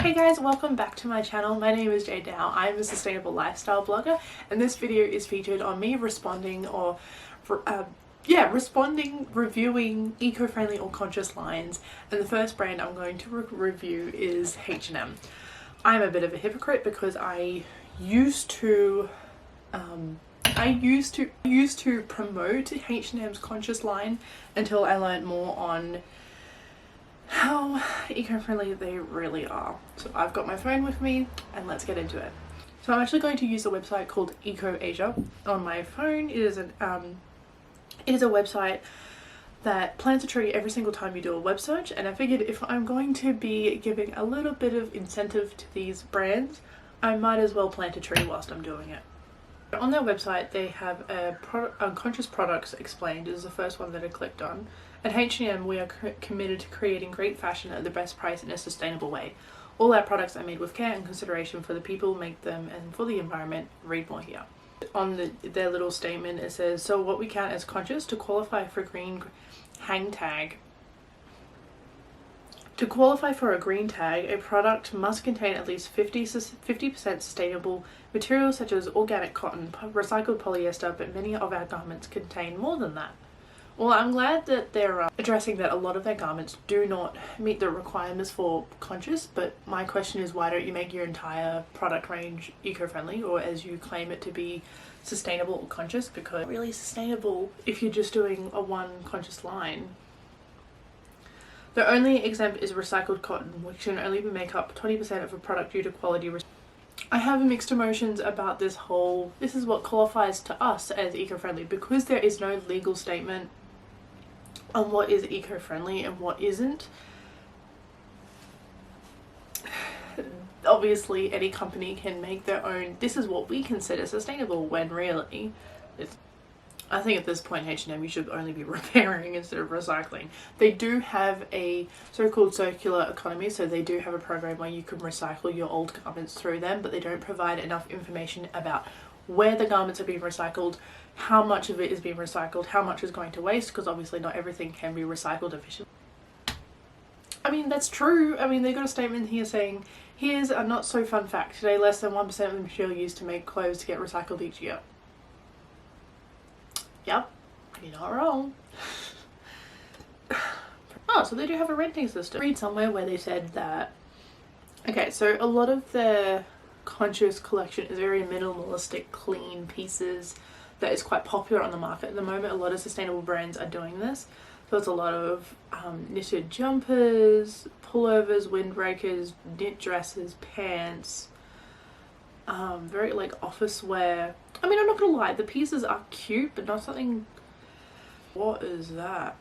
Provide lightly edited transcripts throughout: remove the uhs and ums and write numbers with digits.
Hey guys, welcome back to my channel. My name is Jade Dow. I'm a sustainable lifestyle blogger, and this video is featured on me reviewing eco-friendly or conscious lines. And the first brand I'm going to review is H&M. I'm a bit of a hypocrite because I used to promote H&M's conscious line until I learned more on how eco-friendly they really are. So I've got my phone with me and let's get into it. So I'm actually going to use a website called Eco Asia on my phone. It is a website that plants a tree every single time you do a web search, and I figured if I'm going to be giving a little bit of incentive to these brands, I might as well plant a tree whilst I'm doing it. On their website they have unconscious products explained. Is the first one that I clicked on. At H&M we are committed to creating great fashion at the best price in a sustainable way. All our products are made with care and consideration for the people who make them and for the environment. Read more here. On their little statement it says, so what we count as conscious to qualify for green hang tag. To qualify for a green tag, a product must contain at least 50% sustainable materials such as organic cotton, recycled polyester, but many of our garments contain more than that. Well, I'm glad that they're addressing that a lot of their garments do not meet the requirements for conscious, but my question is, why don't you make your entire product range eco-friendly, or as you claim it to be, sustainable or conscious? Because really sustainable if you're just doing a one conscious line. The only exempt is recycled cotton, which can only make up 20% of a product due to quality. I have mixed emotions about this is what qualifies to us as eco-friendly, because there is no legal statement on what is eco-friendly and what isn't. Obviously any company can make their own, this is what we consider sustainable, when really I think at this point H&M, you should only be repairing instead of recycling. They do have a so-called circular economy, so they do have a program where you can recycle your old garments through them, but they don't provide enough information about where the garments are being recycled, how much of it is being recycled, how much is going to waste, because obviously not everything can be recycled efficiently. I mean, that's true. I mean, they got a statement here saying, here's a not so fun fact. Today less than 1% of the material used to make clothes get recycled each year. Yep, you're not wrong. Oh, so they do have a renting system. I read somewhere where they said that, okay, so a lot of their conscious collection is very minimalistic, clean pieces that is quite popular on the market at the moment. A lot of sustainable brands are doing this. So it's a lot of knitted jumpers, pullovers, windbreakers, knit dresses, pants, very like office wear. I mean, I'm not gonna lie, the pieces are cute, but not something. What is that?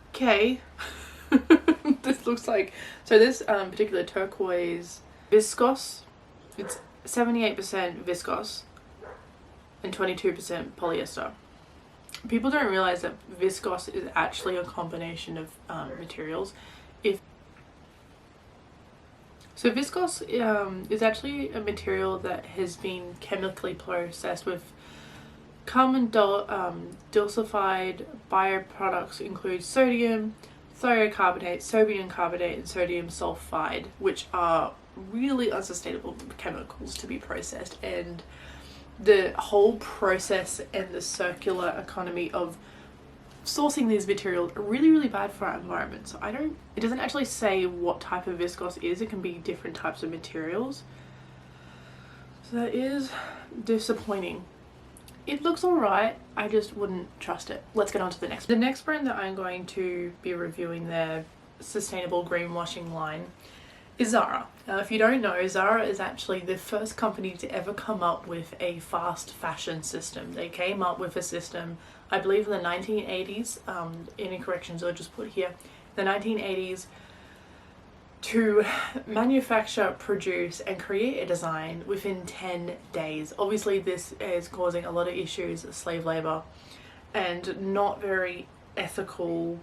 Okay. This looks like, so this particular turquoise viscose, it's 78% viscose and 22% polyester. People don't realize that viscose is actually a combination of materials. So viscose is actually a material that has been chemically processed with common dulcified bioproducts include sodium thiocarbonate, sodium carbonate, and sodium sulfide, which are really unsustainable chemicals to be processed. And the whole process and the circular economy of sourcing these materials are really bad for our environment. So it doesn't actually say what type of viscose is. It can be different types of materials. So that is disappointing. It looks alright, I just wouldn't trust it. Let's get on to the next. The next brand that I'm going to be reviewing their sustainable greenwashing line is Zara. Now, if you don't know, Zara is actually the first company to ever come up with a fast fashion system. They came up with a system, I believe in the 1980s, any corrections I'll just put here, the 1980s, to manufacture, produce and create a design within 10 days. Obviously this is causing a lot of issues, slave labor and not very ethical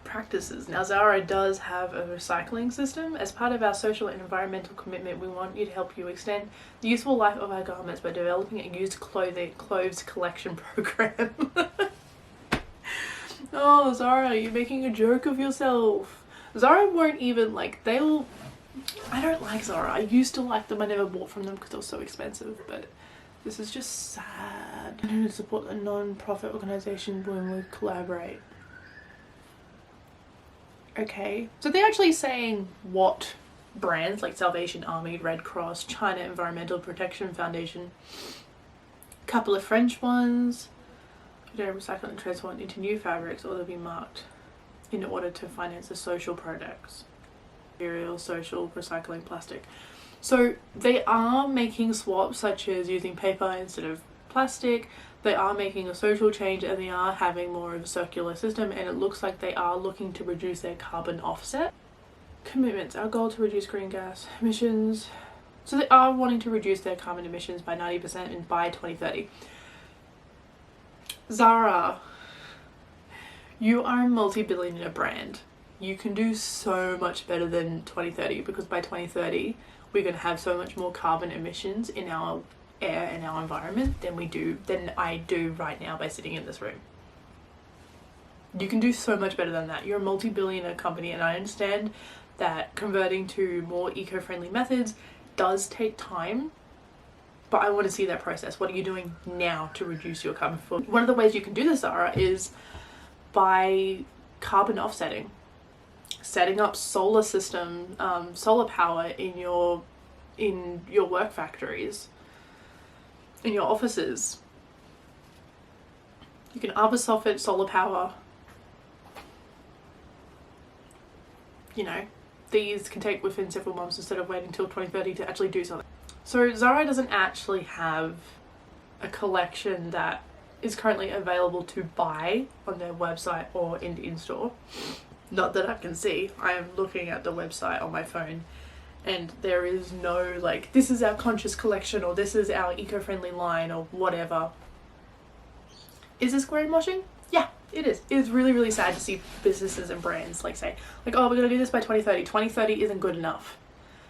practices. Now Zara does have a recycling system. As part of our social and environmental commitment, we want you to help you extend the useful life of our garments by developing a used clothes collection program. Oh, Zara, you're making a joke of yourself. Zara won't even, like, they'll... I don't like Zara. I used to like them. I never bought from them because they were so expensive, but this is just sad. I'm going to support a non-profit organisation when we collaborate. Okay. So they're actually saying what brands, like Salvation Army, Red Cross, China Environmental Protection Foundation, a couple of French ones, don't recycle and transform into new fabrics, or they'll be marked in order to finance the social products. Material, social, recycling, plastic. So they are making swaps, such as using paper instead of plastic. They are making a social change, and they are having more of a circular system, and it looks like they are looking to reduce their carbon offset. Commitments. Our goal to reduce green gas emissions. So they are wanting to reduce their carbon emissions by 90% and by 2030. Zara, you are a multi-billionaire brand. You can do so much better than 2030, because by 2030 we're going to have so much more carbon emissions in our air and our environment than I do right now by sitting in this room. You can do so much better than that. You're a multi-billionaire company, and I understand that converting to more eco-friendly methods does take time, but I want to see that process. What are you doing now to reduce your carbon footprint? One of the ways you can do this, Zara, is by carbon offsetting. Setting up solar system, solar power in your work factories, in your offices. You can arbor soffit solar power. You know, these can take within several months instead of waiting till 2030 to actually do something. So Zara doesn't actually have a collection that is currently available to buy on their website or in-store. Not that I can see. I am looking at the website on my phone, and there is no, like, this is our conscious collection, or this is our eco-friendly line, or whatever. Is this greenwashing? Yeah, it is. It's really, really sad to see businesses and brands say, oh, we're going to do this by 2030. 2030 isn't good enough.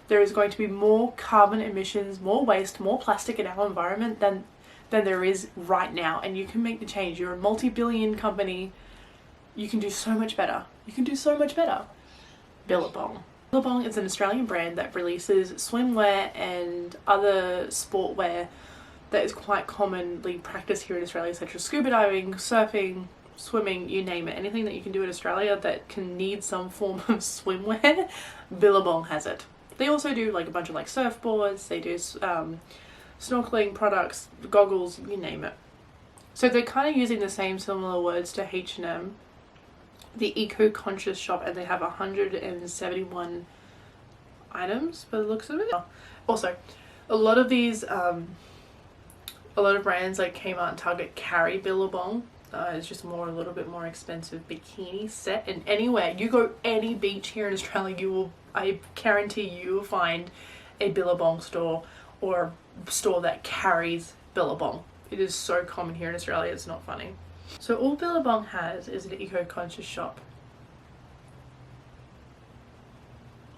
There is going to be more carbon emissions, more waste, more plastic in our environment than there is right now, and you can make the change. You're a multi-billion company. You can do so much better. You can do so much better. Billabong. Billabong is an Australian brand that releases swimwear and other sportwear that is quite commonly practiced here in Australia, such as scuba diving, surfing, swimming, you name it. Anything that you can do in Australia that can need some form of swimwear, Billabong has it. They also do a bunch of surfboards, they do snorkeling products, goggles, you name it. So they're kind of using the same similar words to H&M, the eco-conscious shop, and they have 171 items by the looks of it. Also, a lot of these, a lot of brands like Kmart and Target carry Billabong. It's just a little bit more expensive bikini set, and anywhere you go, any beach here in Australia, I guarantee you will find a Billabong store or a store that carries Billabong. It is so common here in Australia, it's not funny. So all Billabong has is an eco-conscious shop.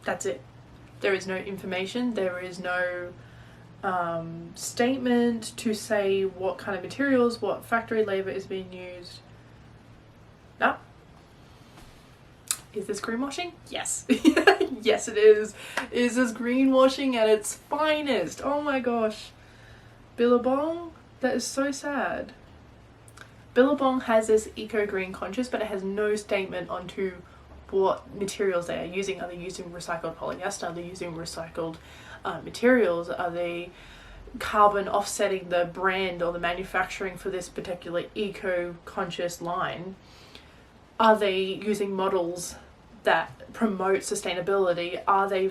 That's it. There is no information, there is no statement to say what kind of materials, what factory labour is being used. No. Is this greenwashing? Yes. Yes, it is. Is this greenwashing at its finest? Oh my gosh. Billabong? That is so sad. Billabong has this eco-green conscious, but it has no statement onto what materials they are using. Are they using recycled polyester? Are they using recycled materials? Are they carbon offsetting the brand or the manufacturing for this particular eco-conscious line? Are they using models that promote sustainability? Are they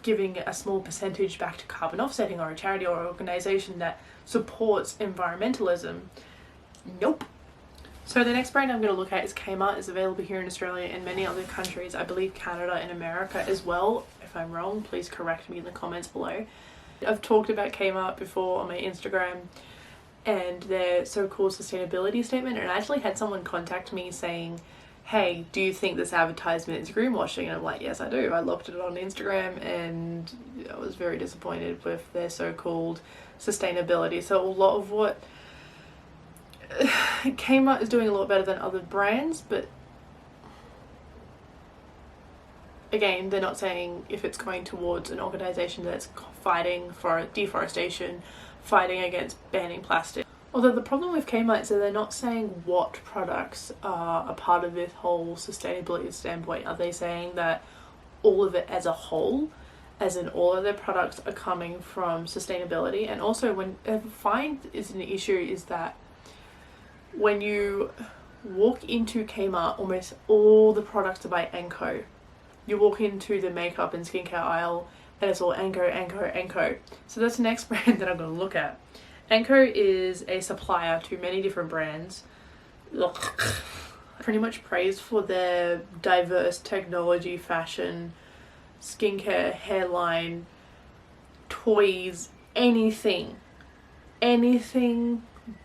giving a small percentage back to carbon offsetting, or a charity or organisation that supports environmentalism? Nope. So the next brand I'm going to look at is Kmart. It's available here in Australia and many other countries. I believe Canada and America as well. If I'm wrong, please correct me in the comments below. I've talked about Kmart before on my Instagram and their so-called sustainability statement, and I actually had someone contact me saying, hey, do you think this advertisement is greenwashing? And I'm like, yes, I do. I looked at it on Instagram and I was very disappointed with their so-called sustainability. So a lot of what Kmart is doing a lot better than other brands, but again, they're not saying if it's going towards an organisation that's fighting for deforestation, fighting against banning plastic. Although the problem with Kmart is that they're not saying what products are a part of this whole sustainability standpoint. Are they saying that all of it as a whole, as in all of their products are coming from sustainability? And also, when I find is an issue is that when you walk into Kmart, almost all the products are by Anko. You walk into the makeup and skincare aisle and it's all Anko, Anko, Anko. So that's the next brand that I'm going to look at. Anko is a supplier to many different brands. Pretty much praised for their diverse technology, fashion, skincare, hairline, toys, anything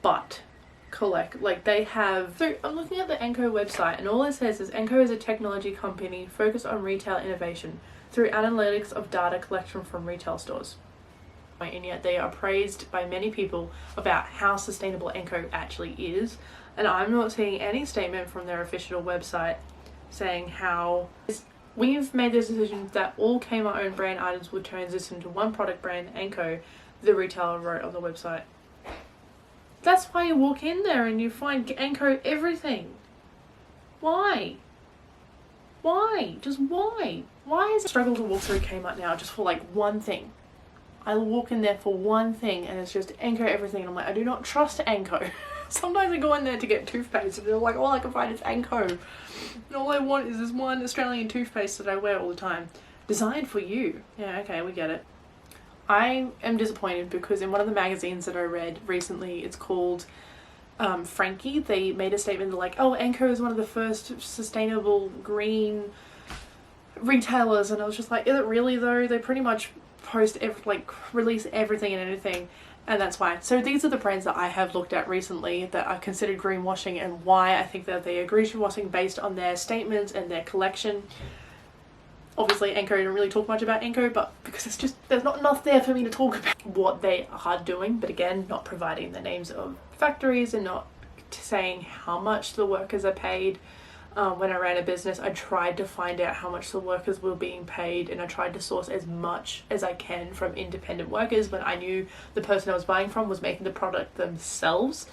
but collect. Like they have, so I'm looking at the Anko website and all it says is Anko is a technology company focused on retail innovation through analytics of data collection from retail stores. And yet they are praised by many people about how sustainable Anko actually is, and I'm not seeing any statement from their official website saying how we've made this decision that all Kmart owned brand items would transition to one product brand, Anko, the retailer wrote on the website. That's why you walk in there and you find Anko everything. Why? Just why? Why is it a struggle to walk through Kmart now just for like one thing? I walk in there for one thing and it's just Anko everything, and I'm like, I do not trust Anko. Sometimes I go in there to get toothpaste and they're like, all I can find is Anko. And all I want is this one Australian toothpaste that I wear all the time. Designed for you. Yeah, okay, we get it. I am disappointed because in one of the magazines that I read recently, it's called Frankie, they made a statement like, oh, Anko is one of the first sustainable green retailers, and I was just like, is it really though? They pretty much release everything and anything, and that's why. So these are the brands that I have looked at recently that are considered greenwashing, and why I think that they are greenwashing based on their statements and their collection. Obviously Anko didn't really talk much about Anko, but because it's just, there's not enough there for me to talk about what they are doing, but again, not providing the names of factories and not saying how much the workers are paid. When I ran a business, I tried to find out how much the workers were being paid, and I tried to source as much as I can from independent workers, but I knew the person I was buying from was making the product themselves.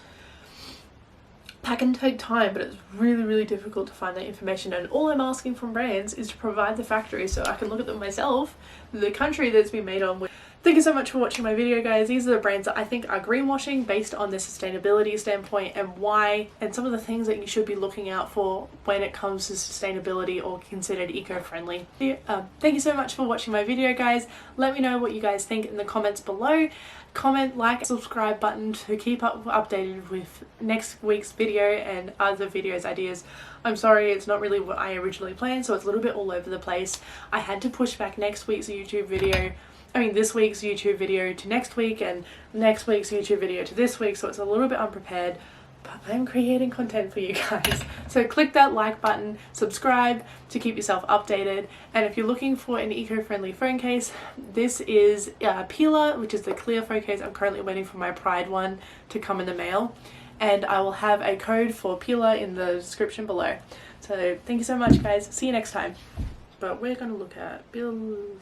That can take time, but it's really, really difficult to find that information, and all I'm asking from brands is to provide the factory so I can look at them myself, the country that's been made on. Thank you so much for watching my video, guys. These are the brands that I think are greenwashing based on their sustainability standpoint, and why, and some of the things that you should be looking out for when it comes to sustainability or considered eco-friendly. Thank you so much for watching my video, guys. Let me know what you guys think in the comments below. Comment, like, subscribe button to keep updated with next week's video and other videos ideas. I'm sorry, it's not really what I originally planned, so it's a little bit all over the place. I had to push back this week's YouTube video to next week, and next week's YouTube video to this week, so it's a little bit unprepared, but I'm creating content for you guys. So click that like button, subscribe to keep yourself updated, and if you're looking for an eco-friendly phone case, this is Peeler, which is the clear phone case. I'm currently waiting for my Pride one to come in the mail, and I will have a code for Peeler in the description below. So thank you so much, guys. See you next time. But we're going to look at Billabong.